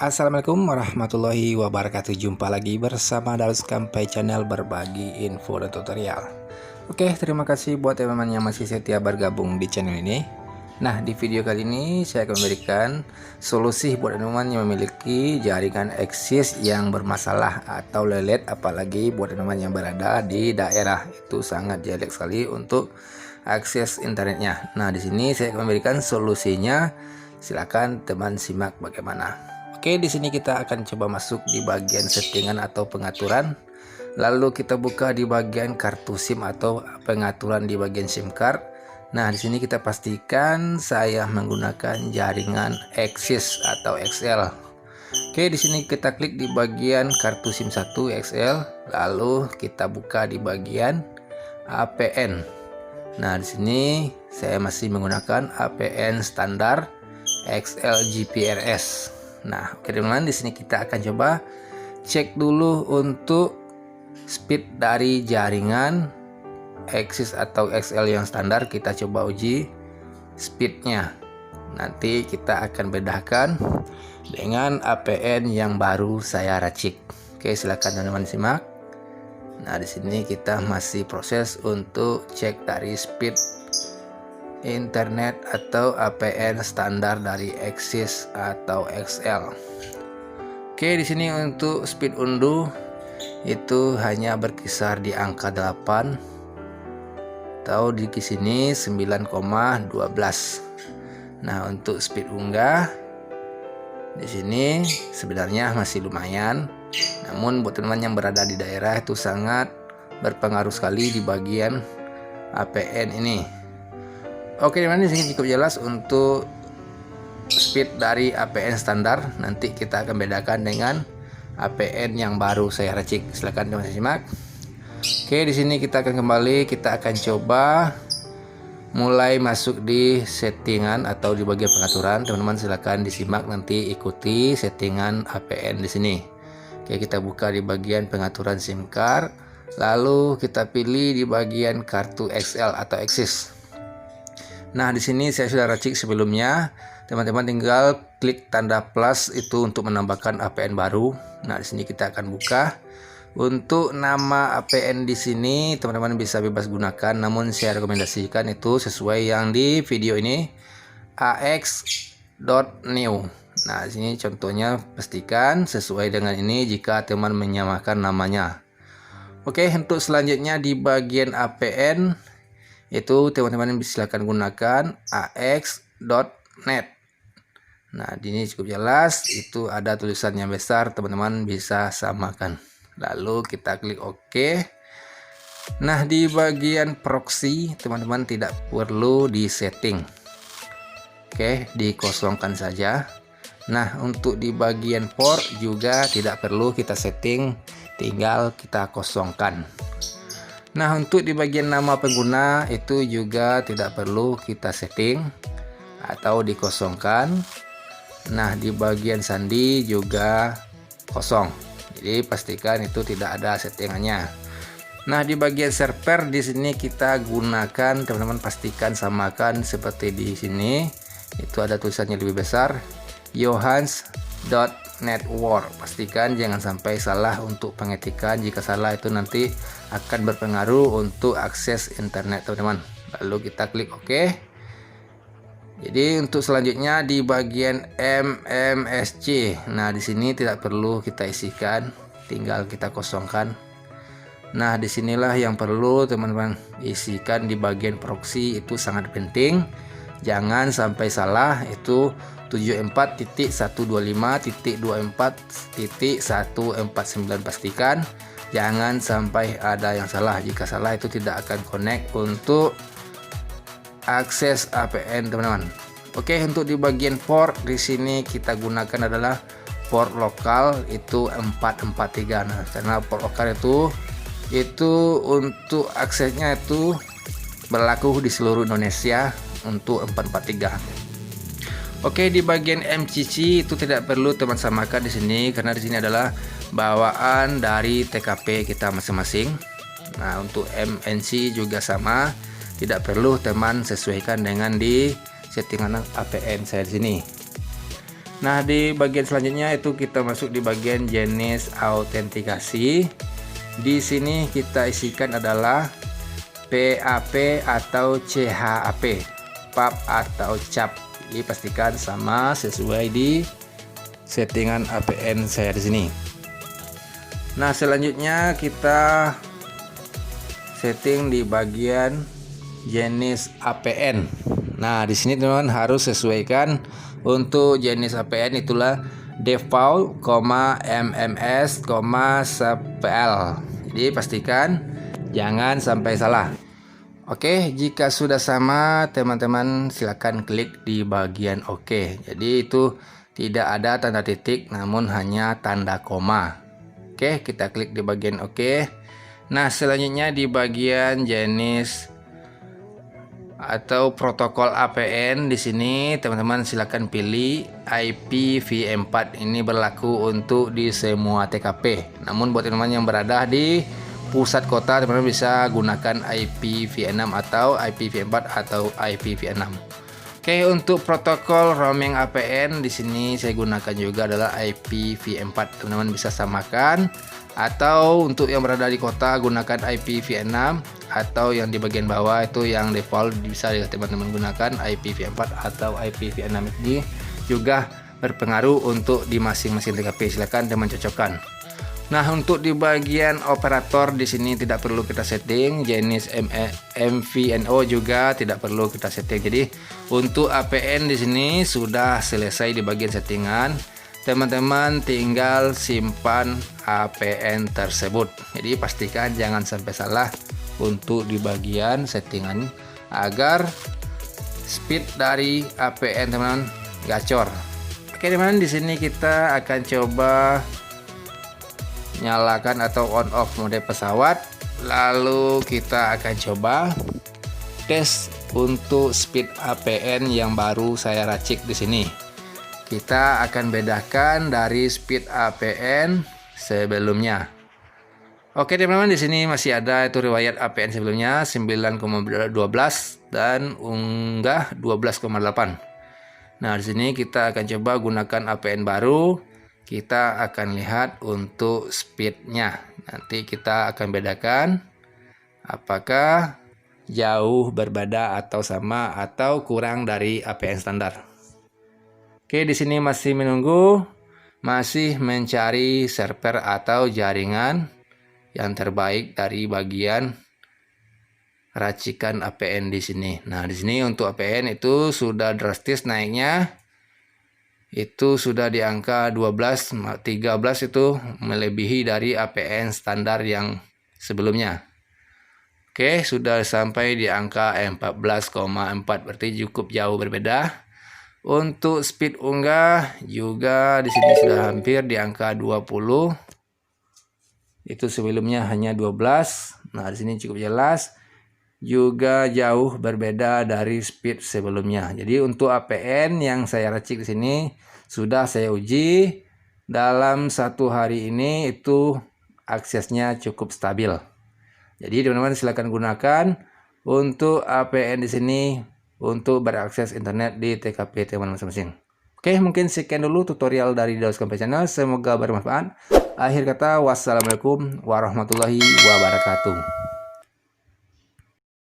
Assalamualaikum warahmatullahi wabarakatuh. Jumpa lagi bersama Darus Kampai Channel, berbagi info dan tutorial. Oke, terima kasih buat teman-teman yang masih setia bergabung di channel ini. Nah, di video kali ini saya akan memberikan solusi buat teman-teman yang memiliki jaringan eksis yang bermasalah atau lelet, apalagi buat teman-teman yang berada di daerah itu sangat jelek sekali untuk akses internetnya. Nah, di sini saya akan memberikan solusinya. Silakan teman simak bagaimana. Oke, di sini kita akan coba masuk di bagian settingan atau pengaturan. Lalu kita buka di bagian kartu SIM atau pengaturan di bagian SIM card. Nah, di sini kita pastikan saya menggunakan jaringan eksis atau XL. Oke, di sini kita klik di bagian kartu SIM 1 XL, lalu kita buka di bagian APN. Nah, di sini saya masih menggunakan APN standar XL GPRS. Nah, oke teman-teman, di sini kita akan coba cek dulu untuk speed dari jaringan eksis atau XL yang standar. Kita coba uji speednya. Nanti kita akan bedakan dengan APN yang baru saya racik. Oke, silakan teman-teman simak. Nah, di sini kita masih proses untuk cek dari speed internet atau APN standar dari eksis atau XL. Oke, di sini untuk speed unduh itu hanya berkisar di angka 8 atau di sini 9,12. Nah, untuk speed unggah di sini sebenarnya masih lumayan. Namun buat teman-teman yang berada di daerah itu sangat berpengaruh sekali di bagian APN ini. Oke teman-teman, di sini cukup jelas untuk speed dari APN standar. Nanti kita akan bedakan dengan APN yang baru saya racik. Silahkan teman-teman simak. Oke, di sini kita akan kembali. Kita akan coba mulai masuk di settingan atau di bagian pengaturan. Teman-teman silahkan disimak, nanti ikuti settingan APN di sini. Oke, kita buka di bagian pengaturan SIM card. Lalu kita pilih di bagian kartu XL atau eksis. Nah, di sini saya sudah racik sebelumnya. Teman-teman tinggal klik tanda plus itu untuk menambahkan APN baru. Nah, di sini kita akan buka. Untuk nama APN di sini teman-teman bisa bebas gunakan, namun saya rekomendasikan itu sesuai yang di video ini, ax.new. Nah, di sini contohnya pastikan sesuai dengan ini jika teman menyamakan namanya. Oke, untuk selanjutnya di bagian APN itu teman-teman silakan gunakan ax.net. Nah, ini cukup jelas, itu ada tulisannya besar, teman-teman bisa samakan. Lalu kita klik OK. Nah, di bagian proxy teman-teman tidak perlu disetting. Oke, dikosongkan saja. Nah, untuk di bagian port juga tidak perlu kita setting, tinggal kita kosongkan. Nah, untuk di bagian nama pengguna itu juga tidak perlu kita setting atau dikosongkan. Nah, di bagian sandi juga kosong. Jadi pastikan itu tidak ada settingannya. Nah, di bagian server di sini kita gunakan, teman-teman pastikan samakan seperti di sini. Itu ada tulisannya lebih besar, johans.network. Pastikan jangan sampai salah untuk pengetikan. Jika salah itu nanti akan berpengaruh untuk akses internet teman-teman. Lalu kita klik OK. Jadi untuk selanjutnya di bagian MMSC. Nah, di sini tidak perlu kita isikan, tinggal kita kosongkan. Nah, disinilah yang perlu teman-teman isikan di bagian proxy, itu sangat penting. Jangan sampai salah, itu 74.125.24.149. pastikan jangan sampai ada yang salah. Jika salah itu tidak akan connect untuk akses APN teman-teman. Oke, untuk di bagian port di sini kita gunakan adalah port lokal, itu 443. Nah, karena port lokal itu untuk aksesnya itu berlaku di seluruh Indonesia untuk 443. Oke, di bagian MCC itu tidak perlu teman samakan di sini karena di sini adalah bawaan dari TKP kita masing-masing. Nah, untuk MNC juga sama, tidak perlu teman sesuaikan dengan di settingan APN saya di sini. Nah, di bagian selanjutnya itu kita masuk di bagian jenis autentikasi. Di sini kita isikan adalah PAP atau CHAP, PAP atau CAP. Jadi pastikan sama sesuai di settingan APN saya di sini. Nah, selanjutnya kita setting di bagian jenis APN. Nah, di sini teman-teman harus sesuaikan untuk jenis APN itulah default, MMS, SPL. Jadi pastikan jangan sampai salah. Oke, jika sudah sama teman-teman silakan klik di bagian OK. Jadi itu tidak ada tanda titik namun hanya tanda koma. Oke, kita klik di bagian OK. Nah, selanjutnya di bagian jenis atau protokol APN di sini teman-teman silakan pilih IPv4. Ini berlaku untuk di semua TKP. Namun buat teman-teman yang berada di pusat kota, teman-teman bisa gunakan IPv6 atau IPv4 atau IPv6. Oke, untuk protokol roaming APN di sini saya gunakan juga adalah IPv4. Teman-teman bisa samakan, atau untuk yang berada di kota gunakan IPv6, atau yang di bagian bawah itu yang default bisa teman-teman gunakan IPv4 atau IPv6. Ini juga berpengaruh untuk di masing-masing TKP. Silakan teman cocokkan. Nah, untuk di bagian operator di sini tidak perlu kita setting, jenis MVNO juga tidak perlu kita setting. Jadi untuk APN di sini sudah selesai di bagian settingan. Teman-teman tinggal simpan APN tersebut. Jadi pastikan jangan sampai salah untuk di bagian settingan agar speed dari APN teman-teman gacor. Oke teman-teman, di sini kita akan coba nyalakan atau on off mode pesawat, lalu kita akan coba tes untuk speed APN yang baru saya racik di sini. Kita akan bedakan dari speed APN sebelumnya. Oke teman-teman, di sini masih ada itu riwayat APN sebelumnya 9,12 dan unggah 12,8. Nah, di sini kita akan coba gunakan APN baru. Kita akan lihat untuk speednya. Nanti kita akan bedakan apakah jauh berbeda atau sama atau kurang dari APN standar. Oke, di sini masih menunggu, masih mencari server atau jaringan yang terbaik dari bagian racikan APN di sini. Nah, di sini untuk APN itu sudah drastis naiknya. Itu sudah di angka 12, 13 itu melebihi dari APN standar yang sebelumnya. Oke, sudah sampai di angka 14,4, berarti cukup jauh berbeda. Untuk speed unggah juga di sini sudah hampir di angka 20. Itu sebelumnya hanya 12. Nah, di sini cukup jelas. Juga jauh berbeda dari speed sebelumnya. Jadi untuk APN yang saya racik di sini sudah saya uji dalam 1 hari ini itu aksesnya cukup stabil. Jadi teman-teman silakan gunakan untuk APN di sini untuk berakses internet di TKP teman-teman masing-masing. Oke, mungkin sekian dulu tutorial dari Daus Kampai Channel. Semoga bermanfaat. Akhir kata, wassalamualaikum warahmatullahi wabarakatuh.